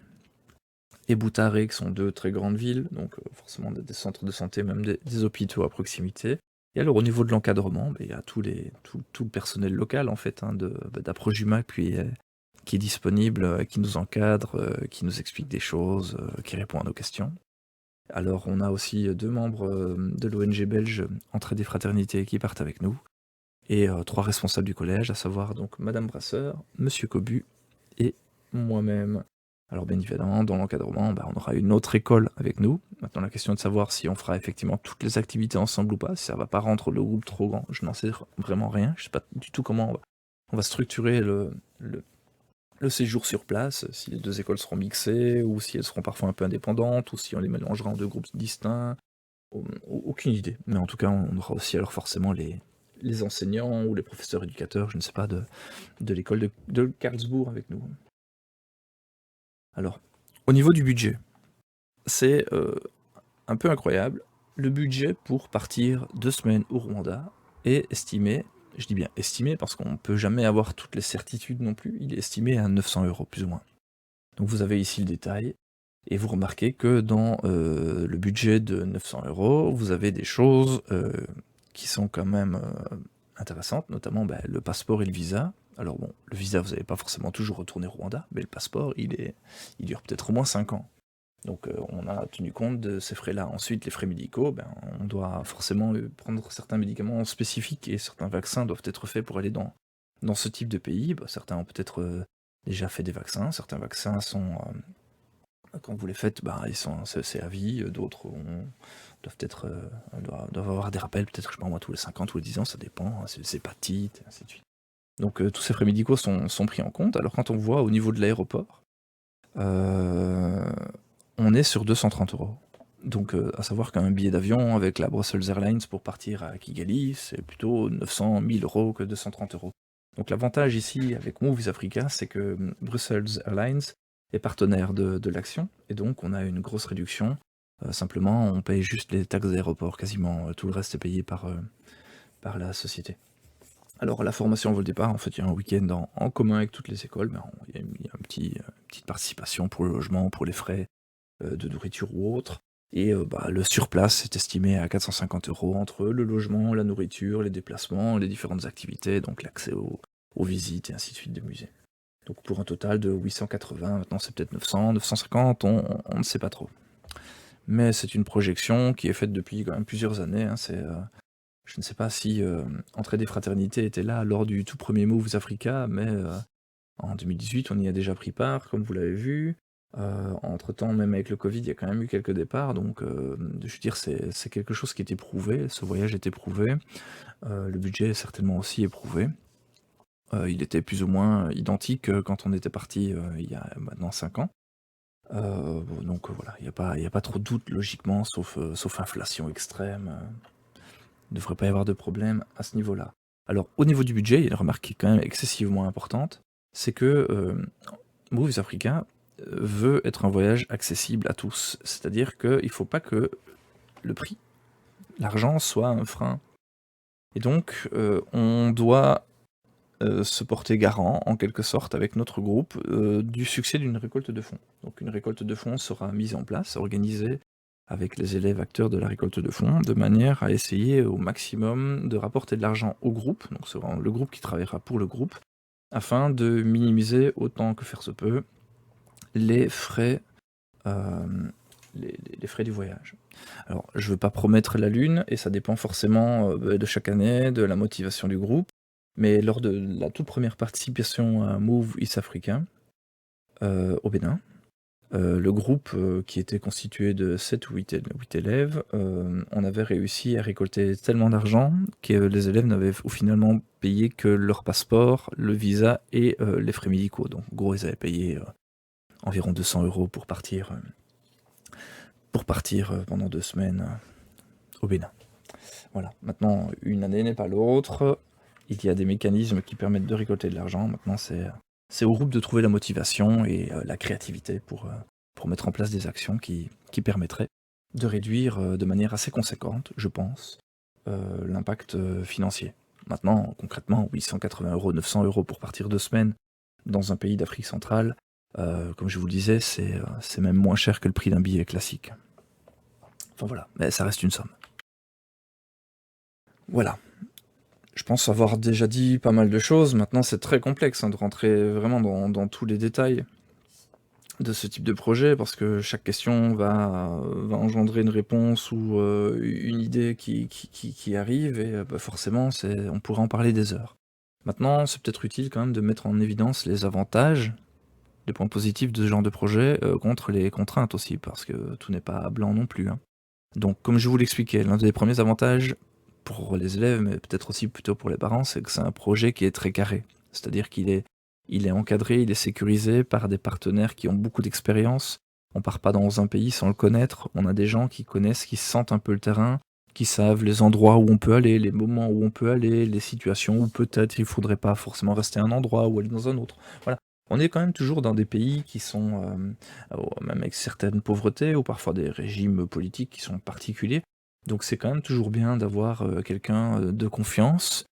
et Butare, qui sont deux très grandes villes, donc forcément des centres de santé, même des hôpitaux à proximité. Et alors au niveau de l'encadrement, il y a tout le personnel local en fait, hein, d'Aprojuma qui est disponible, qui nous encadre, qui nous explique des choses, qui répond à nos questions. Alors on a aussi deux membres de l'ONG belge Entraide et Fraternité qui partent avec nous, et trois responsables du collège, à savoir donc Madame Brasseur, Monsieur Cobu et moi-même. Alors bien évidemment, dans l'encadrement, on aura une autre école avec nous. Maintenant, la question est de savoir si on fera effectivement toutes les activités ensemble ou pas, si ça va pas rendre le groupe trop grand. Je n'en sais vraiment rien. Je sais pas du tout comment on va structurer le, le séjour sur place, si les deux écoles seront mixées, ou si elles seront parfois un peu indépendantes, ou si on les mélangera en deux groupes distincts. Aucune idée. Mais en tout cas, on aura aussi alors forcément les enseignants ou les professeurs éducateurs, je ne sais pas, de l'école de Karlsbourg avec nous. Alors, au niveau du budget, c'est un peu incroyable. Le budget pour partir 2 semaines au Rwanda est estimé, je dis bien estimé parce qu'on ne peut jamais avoir toutes les certitudes non plus, il est estimé à 900 € plus ou moins. Donc vous avez ici le détail, et vous remarquez que dans le budget de 900 €, vous avez des choses qui sont quand même intéressantes, notamment le passeport et le visa. Alors bon, le visa, vous n'allez pas forcément toujours retourner au Rwanda, mais le passeport, il dure peut-être au moins 5 ans. Donc on a tenu compte de ces frais-là. Ensuite, les frais médicaux, on doit forcément prendre certains médicaments spécifiques et certains vaccins doivent être faits pour aller dans ce type de pays. Certains ont peut-être déjà fait des vaccins, certains vaccins sont, quand vous les faites, c'est à vie, d'autres doivent avoir des rappels, peut-être, je sais pas moi, tous les 5 ans, tous les 10 ans, ça dépend, hein, c'est hépatite, et ainsi de suite. Donc tous ces frais médicaux sont pris en compte. Alors quand on voit au niveau de l'aéroport, on est sur 230 €. Donc à savoir qu'un billet d'avion avec la Brussels Airlines pour partir à Kigali, c'est plutôt 900 000 € que 230 €. Donc l'avantage ici avec Moves Africa, c'est que Brussels Airlines est partenaire de l'action, et donc on a une grosse réduction. Simplement, on paye juste les taxes d'aéroport, quasiment tout le reste est payé par la société. Alors la formation au vol départ, en fait, il y a un week-end en commun avec toutes les écoles, il y a une petite participation pour le logement, pour les frais de nourriture ou autre. Et le surplace est estimé à 450 € entre le logement, la nourriture, les déplacements, les différentes activités, donc l'accès aux visites et ainsi de suite des musées. Donc pour un total de 880, maintenant c'est peut-être 900, 950, on ne sait pas trop. Mais c'est une projection qui est faite depuis quand même plusieurs années, hein, je ne sais pas si Entraide et Fraternité était là lors du tout premier Moves Africa, mais en 2018, on y a déjà pris part, comme vous l'avez vu. Entre-temps, même avec le Covid, il y a quand même eu quelques départs, donc je veux dire, c'est quelque chose qui est éprouvé, ce voyage est éprouvé. Le budget est certainement aussi éprouvé. Il était plus ou moins identique quand on était parti il y a maintenant 5 ans. Donc voilà, il n'y a pas trop de doute logiquement, sauf inflation extrême. Il ne devrait pas y avoir de problème à ce niveau-là. Alors au niveau du budget, il y a une remarque qui est quand même excessivement importante, c'est que Moves Africa veut être un voyage accessible à tous. C'est-à-dire qu'il ne faut pas que le prix, l'argent, soit un frein. Et donc on doit se porter garant, en quelque sorte, avec notre groupe, du succès d'une récolte de fonds. Donc une récolte de fonds sera mise en place, organisée avec les élèves acteurs de la récolte de fonds, de manière à essayer au maximum de rapporter de l'argent au groupe, donc ce sera le groupe qui travaillera pour le groupe, afin de minimiser autant que faire se peut les frais, les frais du voyage. Alors, je ne veux pas promettre la lune, et ça dépend forcément de chaque année, de la motivation du groupe, mais lors de la toute première participation à Move East Africa, au Bénin, le groupe qui était constitué de 7 ou 8 élèves, on avait réussi à récolter tellement d'argent que les élèves n'avaient finalement payé que leur passeport, le visa et les frais médicaux. Donc en gros, ils avaient payé environ 200 € pour partir pendant 2 semaines au Bénin. Voilà, maintenant, une année n'est pas l'autre, il y a des mécanismes qui permettent de récolter de l'argent, maintenant c'est au groupe de trouver la motivation et la créativité pour mettre en place des actions qui permettraient de réduire de manière assez conséquente, je pense, l'impact financier. Maintenant, concrètement, 880 €, 900 € pour partir 2 semaines dans un pays d'Afrique centrale, comme je vous le disais, c'est même moins cher que le prix d'un billet classique. Enfin voilà, mais ça reste une somme. Voilà. Je pense avoir déjà dit pas mal de choses. Maintenant, c'est très complexe de rentrer vraiment dans tous les détails de ce type de projet, parce que chaque question va engendrer une réponse ou une idée qui arrive, et forcément, on pourra en parler des heures. Maintenant, c'est peut-être utile quand même de mettre en évidence les avantages les points positifs de ce genre de projet, contre les contraintes aussi, parce que tout n'est pas blanc non plus, hein. Donc comme je vous l'expliquais, l'un des premiers avantages pour les élèves, mais peut-être aussi plutôt pour les parents, c'est que c'est un projet qui est très carré. C'est-à-dire qu'il est encadré, il est sécurisé par des partenaires qui ont beaucoup d'expérience. On part pas dans un pays sans le connaître, on a des gens qui connaissent, qui sentent un peu le terrain, qui savent les endroits où on peut aller, les moments où on peut aller, les situations où peut-être il faudrait pas forcément rester à un endroit ou aller dans un autre. Voilà. On est quand même toujours dans des pays qui sont, même avec certaines pauvretés ou parfois des régimes politiques qui sont particuliers. Donc c'est quand même toujours bien d'avoir quelqu'un de confiance,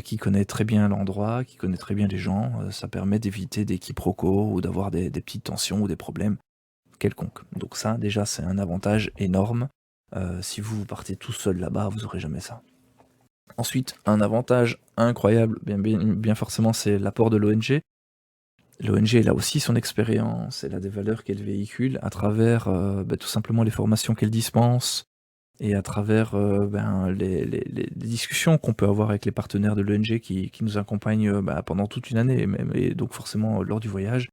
qui connaît très bien l'endroit, qui connaît très bien les gens. Ça permet d'éviter des quiproquos ou d'avoir des petites tensions ou des problèmes quelconques. Donc ça, déjà, c'est un avantage énorme. Si vous partez tout seul là-bas, vous n'aurez jamais ça. Ensuite, un avantage incroyable, bien forcément, c'est l'apport de l'ONG. L'ONG, elle a aussi son expérience, elle a des valeurs qu'elle véhicule à travers tout simplement les formations qu'elle dispense et à travers les discussions qu'on peut avoir avec les partenaires de l'ONG qui nous accompagnent pendant toute une année. Et donc forcément, lors du voyage,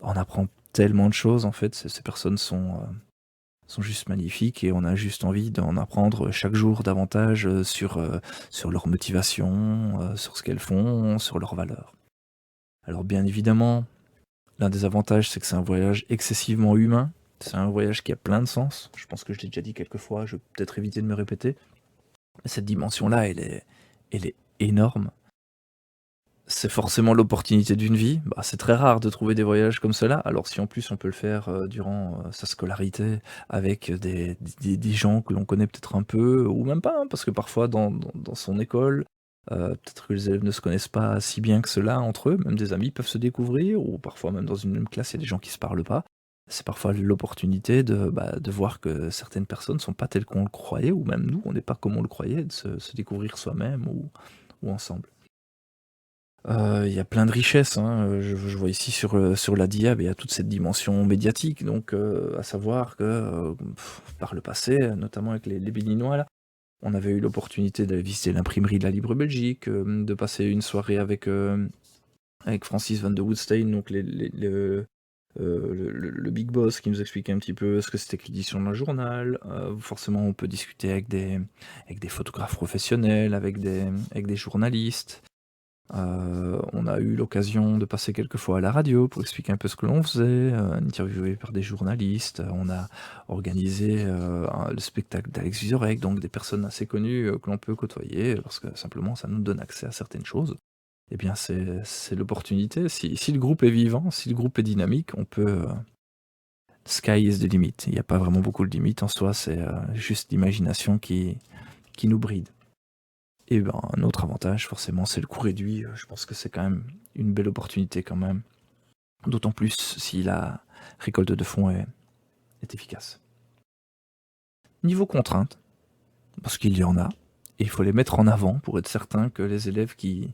on apprend tellement de choses en fait. Ces personnes sont juste magnifiques et on a juste envie d'en apprendre chaque jour davantage sur leur motivation, sur ce qu'elles font, sur leurs valeurs. Alors bien évidemment, l'un des avantages, c'est que c'est un voyage excessivement humain. C'est un voyage qui a plein de sens. Je pense que je l'ai déjà dit quelques fois, je vais peut-être éviter de me répéter. Mais cette dimension-là, elle est énorme. C'est forcément l'opportunité d'une vie. C'est très rare de trouver des voyages comme cela. Alors si en plus on peut le faire durant sa scolarité avec des gens que l'on connaît peut-être un peu, ou même pas, hein, parce que parfois dans son école, peut-être que les élèves ne se connaissent pas si bien que cela entre eux, même des amis peuvent se découvrir, ou parfois même dans une même classe, il y a des gens qui se parlent pas. C'est parfois l'opportunité de voir que certaines personnes sont pas telles qu'on le croyait, ou même nous, on n'est pas comme on le croyait, de se découvrir soi-même ou ensemble. Il y a plein de richesses, hein, je vois ici sur la dia, il y a toute cette dimension médiatique, donc à savoir que, par le passé, notamment avec les Béninois là, on avait eu l'opportunité d'aller visiter l'imprimerie de la Libre Belgique, de passer une soirée avec Francis van de Woodstein, donc le big boss qui nous expliquait un petit peu ce que c'était que l'édition d'un journal. Forcément, on peut discuter avec des photographes professionnels, avec des journalistes. On a eu l'occasion de passer quelques fois à la radio pour expliquer un peu ce que l'on faisait, interviewé par des journalistes. On a organisé le spectacle d'Alex Vizorek, donc des personnes assez connues que l'on peut côtoyer, parce que simplement ça nous donne accès à certaines choses. Eh bien, c'est l'opportunité. Si le groupe est vivant, si le groupe est dynamique, on peut. Sky is the limit. Il n'y a pas vraiment beaucoup de limites en soi, c'est juste l'imagination qui nous bride. Et un autre avantage, forcément, c'est le coût réduit. Je pense que c'est quand même une belle opportunité quand même. D'autant plus si la récolte de fonds est efficace. Niveau contraintes, parce qu'il y en a, et il faut les mettre en avant pour être certain que les élèves qui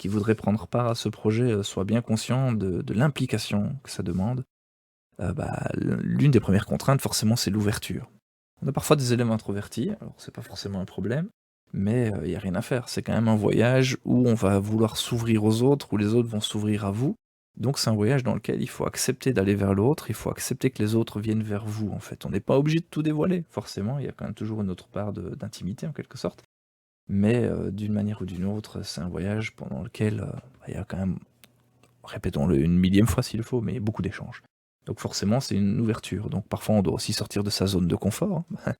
voudraient prendre part à ce projet soient bien conscients de l'implication que ça demande. L'une des premières contraintes, forcément, c'est l'ouverture. On a parfois des élèves introvertis, alors c'est pas forcément un problème, mais il n'y a rien à faire. C'est quand même un voyage où on va vouloir s'ouvrir aux autres, où les autres vont s'ouvrir à vous. Donc c'est un voyage dans lequel il faut accepter d'aller vers l'autre, il faut accepter que les autres viennent vers vous, en fait. On n'est pas obligé de tout dévoiler, forcément, il y a quand même toujours une autre part d'intimité, en quelque sorte. Mais d'une manière ou d'une autre, c'est un voyage pendant lequel il y a quand même, répétons-le une millième fois s'il le faut, mais beaucoup d'échanges. Donc forcément, c'est une ouverture. Donc parfois, on doit aussi sortir de sa zone de confort, hein.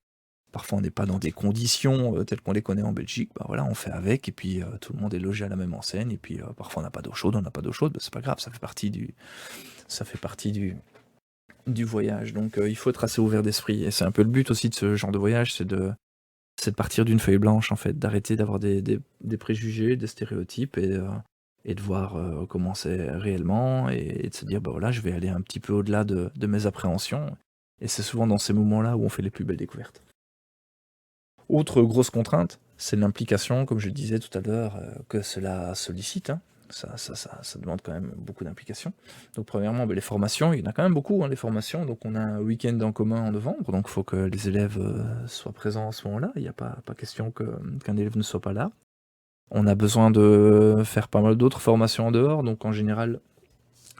Parfois, on n'est pas dans des conditions telles qu'on les connaît en Belgique. Voilà, on fait avec, et puis tout le monde est logé à la même enseigne. Et puis parfois, on n'a pas d'eau chaude, on n'a pas d'eau chaude. C'est pas grave, ça fait partie du voyage. Donc il faut être assez ouvert d'esprit. Et c'est un peu le but aussi de ce genre de voyage, c'est de partir d'une feuille blanche, en fait, d'arrêter d'avoir des préjugés, des stéréotypes, et de voir comment c'est réellement, et de se dire, voilà, je vais aller un petit peu au-delà de mes appréhensions. Et c'est souvent dans ces moments-là où on fait les plus belles découvertes. Autre grosse contrainte, c'est l'implication, comme je le disais tout à l'heure, que cela sollicite, hein. Ça demande quand même beaucoup d'implication. Donc premièrement, les formations, il y en a quand même beaucoup, hein, les formations. Donc on a un week-end en commun en novembre, donc il faut que les élèves soient présents à ce moment-là. Il n'y a pas question qu'un élève ne soit pas là. On a besoin de faire pas mal d'autres formations en dehors, donc en général,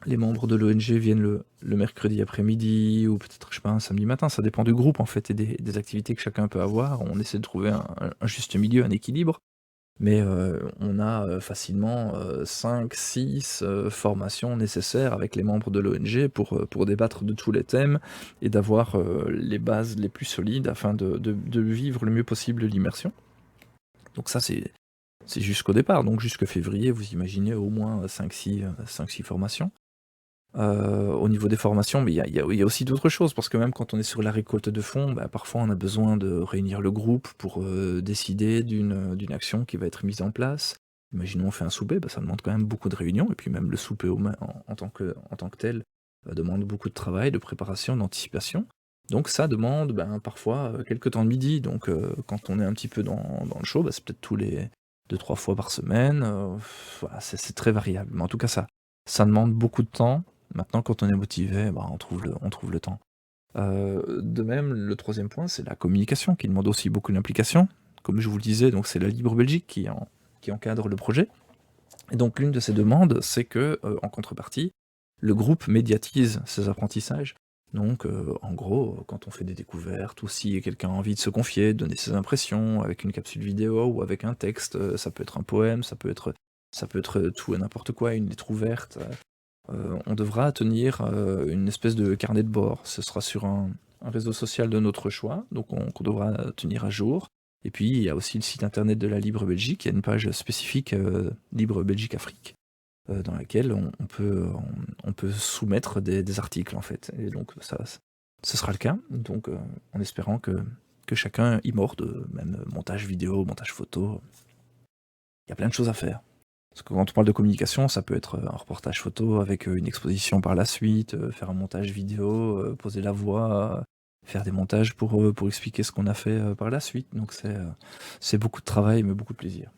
Les membres de l'ONG viennent le mercredi après-midi ou peut-être, je sais pas, un samedi matin. Ça dépend du groupe en fait et des activités que chacun peut avoir. On essaie de trouver un juste milieu, un équilibre. Mais on a facilement 5-6 formations nécessaires avec les membres de l'ONG pour débattre de tous les thèmes et d'avoir les bases les plus solides afin de vivre le mieux possible l'immersion. Donc ça, c'est jusqu'au départ. Donc jusque février, vous imaginez au moins 5-6 formations. Au niveau des formations, mais il y a aussi d'autres choses, parce que même quand on est sur la récolte de fonds, bah, parfois on a besoin de réunir le groupe pour décider d'une action qui va être mise en place. Imaginons on fait un souper, bah, ça demande quand même beaucoup de réunions, et puis même le souper en tant que tel demande beaucoup de travail, de préparation, d'anticipation. Donc ça demande ben, parfois quelques temps de midi, donc quand on est un petit peu dans le show, bah, c'est peut-être tous les 2-3 fois par semaine, voilà, c'est très variable. Mais en tout cas, ça demande beaucoup de temps. Maintenant, quand on est motivé, bah, on trouve le temps. De même, le troisième point, c'est la communication, qui demande aussi beaucoup d'implication. Comme je vous le disais, donc c'est la Libre Belgique qui encadre le projet. Et donc l'une de ces demandes, c'est que, en contrepartie, le groupe médiatise ses apprentissages. Donc, en gros, quand on fait des découvertes ou si quelqu'un a envie de se confier, de donner ses impressions avec une capsule vidéo ou avec un texte, ça peut être un poème, ça peut être tout et n'importe quoi, une lettre ouverte. On devra tenir une espèce de carnet de bord. Ce sera sur un réseau social de notre choix, donc qu'on devra tenir à jour. Et puis il y a aussi le site internet de la Libre Belgique, il y a une page spécifique Libre Belgique Afrique, dans laquelle on peut soumettre des articles en fait. Et donc ça, ce sera le cas, donc en espérant que chacun y morde, même montage vidéo, montage photo. Il y a plein de choses à faire. Parce que quand on parle de communication, ça peut être un reportage photo avec une exposition par la suite, faire un montage vidéo, poser la voix, faire des montages pour expliquer ce qu'on a fait par la suite. Donc c'est beaucoup de travail, mais beaucoup de plaisir.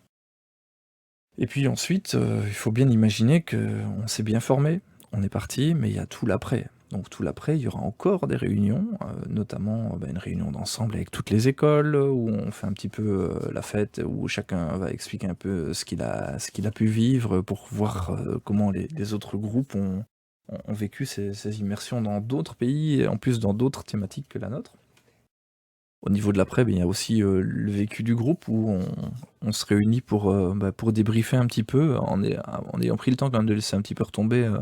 Et puis ensuite, il faut bien imaginer qu'on s'est bien formé, on est parti, mais il y a tout l'après. Donc tout l'après, il y aura encore des réunions, notamment une réunion d'ensemble avec toutes les écoles, où on fait un petit peu la fête, où chacun va expliquer un peu ce qu'il a pu vivre pour voir comment les autres groupes ont vécu ces immersions dans d'autres pays, et en plus dans d'autres thématiques que la nôtre. Au niveau de l'après, il y a aussi le vécu du groupe où on se réunit pour débriefer un petit peu, en ayant pris le temps quand même de laisser un petit peu retomber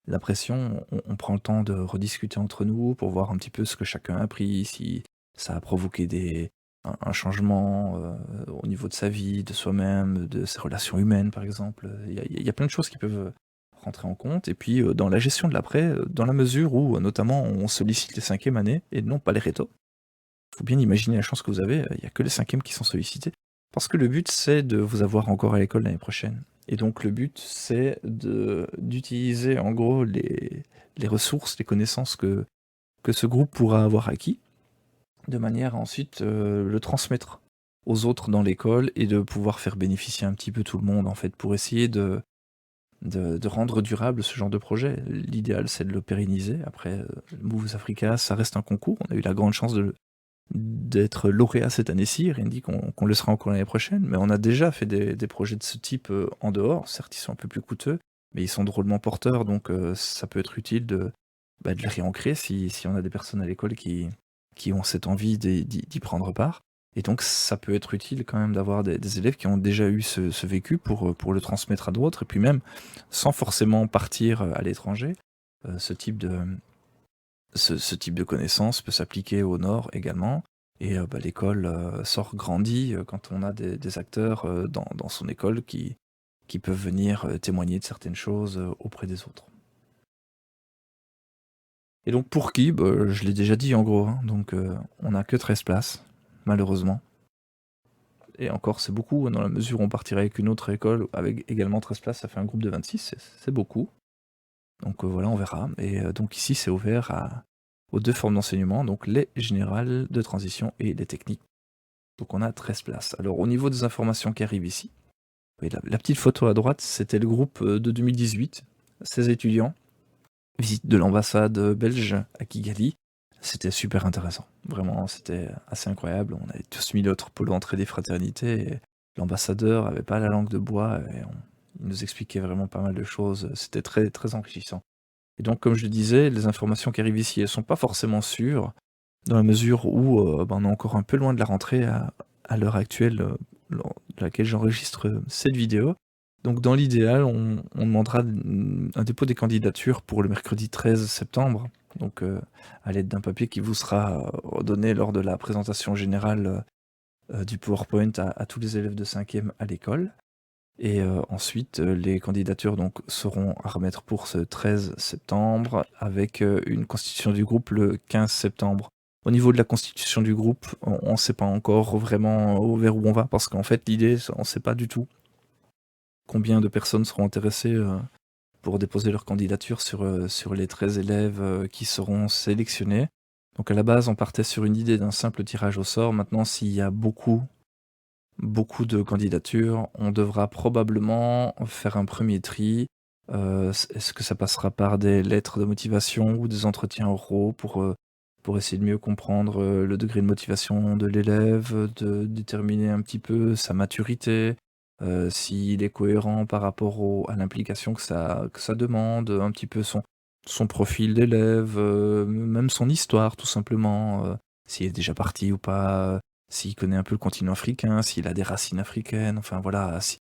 la pression. On prend le temps de rediscuter entre nous pour voir un petit peu ce que chacun a appris, si ça a provoqué un changement au niveau de sa vie, de soi-même, de ses relations humaines par exemple. Il y a plein de choses qui peuvent rentrer en compte. Et puis dans la gestion de l'après, dans la mesure où notamment on sollicite les cinquièmes années et non pas les rétos. Faut bien imaginer la chance que vous avez, il y a que les cinquièmes qui sont sollicités. Parce que le but, c'est de vous avoir encore à l'école l'année prochaine. Et donc le but, c'est d'utiliser en gros les ressources, les connaissances que ce groupe pourra avoir acquis, de manière à ensuite le transmettre aux autres dans l'école et de pouvoir faire bénéficier un petit peu tout le monde en fait, pour essayer de rendre durable ce genre de projet. L'idéal, c'est de le pérenniser. Après, le Moves Africa, ça reste un concours. On a eu la grande chance d'être lauréat cette année-ci, rien ne dit qu'on le sera encore l'année prochaine, mais on a déjà fait des projets de ce type en dehors. Certes, ils sont un peu plus coûteux, mais ils sont drôlement porteurs, donc ça peut être utile de les réancrer si on a des personnes à l'école qui ont cette envie d'y prendre part. Et donc ça peut être utile quand même d'avoir des élèves qui ont déjà eu ce vécu pour le transmettre à d'autres, et puis même sans forcément partir à l'étranger, ce type de connaissances peut s'appliquer au Nord également. Et l'école sort grandie quand on a des acteurs dans son école qui peuvent venir témoigner de certaines choses auprès des autres. Et donc pour qui? Je l'ai déjà dit en gros, hein, donc on n'a que 13 places, malheureusement. Et encore c'est beaucoup, dans la mesure où on partirait avec une autre école avec également 13 places, ça fait un groupe de 26, c'est beaucoup. Donc voilà, on verra. Et donc ici c'est ouvert aux deux formes d'enseignement, donc les générales de transition et les techniques. Donc on a 13 places. Alors au niveau des informations qui arrivent ici, oui, la petite photo à droite, c'était le groupe de 2018, 16 étudiants, visite de l'ambassade belge à Kigali. C'était super intéressant, vraiment, c'était assez incroyable. On avait tous mis notre polo d'entrée des fraternités, et l'ambassadeur avait pas la langue de bois, et il nous expliquait vraiment pas mal de choses. C'était très, très enrichissant. Et donc comme je le disais, les informations qui arrivent ici, elles sont pas forcément sûres, dans la mesure où, on est encore un peu loin de la rentrée à l'heure actuelle, lors de laquelle j'enregistre, cette vidéo. Donc dans l'idéal, on demandera un dépôt des candidatures pour le mercredi 13 septembre, donc à l'aide d'un papier qui vous sera redonné lors de la présentation générale, du PowerPoint à tous les élèves de 5e à l'école. Et ensuite, les candidatures donc seront à remettre pour ce 13 septembre avec, une constitution du groupe le 15 septembre. Au niveau de la constitution du groupe, on ne sait pas encore vraiment vers où on va parce qu'en fait l'idée, on ne sait pas du tout combien de personnes seront intéressées, pour déposer leur candidature sur les 13 élèves, qui seront sélectionnés. Donc à la base, on partait sur une idée d'un simple tirage au sort. Maintenant, s'il y a beaucoup de candidatures, on devra probablement faire un premier tri. Est-ce que ça passera par des lettres de motivation ou des entretiens oraux pour essayer de mieux comprendre, le degré de motivation de l'élève, de déterminer un petit peu sa maturité, s'il est cohérent par rapport à l'implication que ça demande, un petit peu son profil d'élève, même son histoire tout simplement, s'il est déjà parti ou pas, s'il connaît un peu le continent africain, s'il a des racines africaines, enfin voilà, si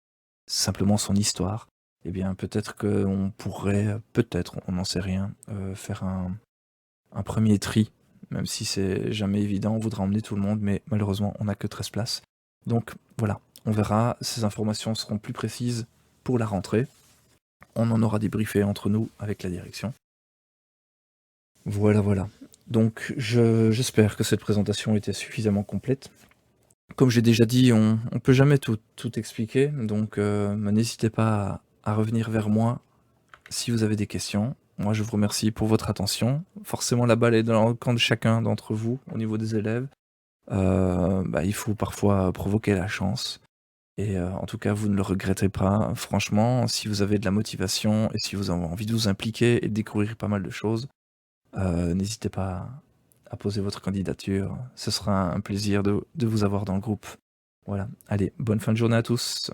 simplement son histoire, eh bien peut-être qu'on pourrait, peut-être, on n'en sait rien, faire un premier tri, même si c'est jamais évident, on voudra emmener tout le monde, mais malheureusement on n'a que 13 places. Donc voilà, on verra, ces informations seront plus précises pour la rentrée. On en aura débriefé entre nous avec la direction. Voilà, voilà. Donc j'espère que cette présentation était suffisamment complète. Comme j'ai déjà dit, on peut jamais tout expliquer, donc n'hésitez pas à revenir vers moi si vous avez des questions. Moi, je vous remercie pour votre attention. Forcément, la balle est dans le camp de chacun d'entre vous, au niveau des élèves. Il faut parfois provoquer la chance et en tout cas, vous ne le regretterez pas. Franchement, si vous avez de la motivation et si vous avez envie de vous impliquer et de découvrir pas mal de choses, n'hésitez pas à poser votre candidature. Ce sera un plaisir de vous avoir dans le groupe. Voilà, allez, bonne fin de journée à tous.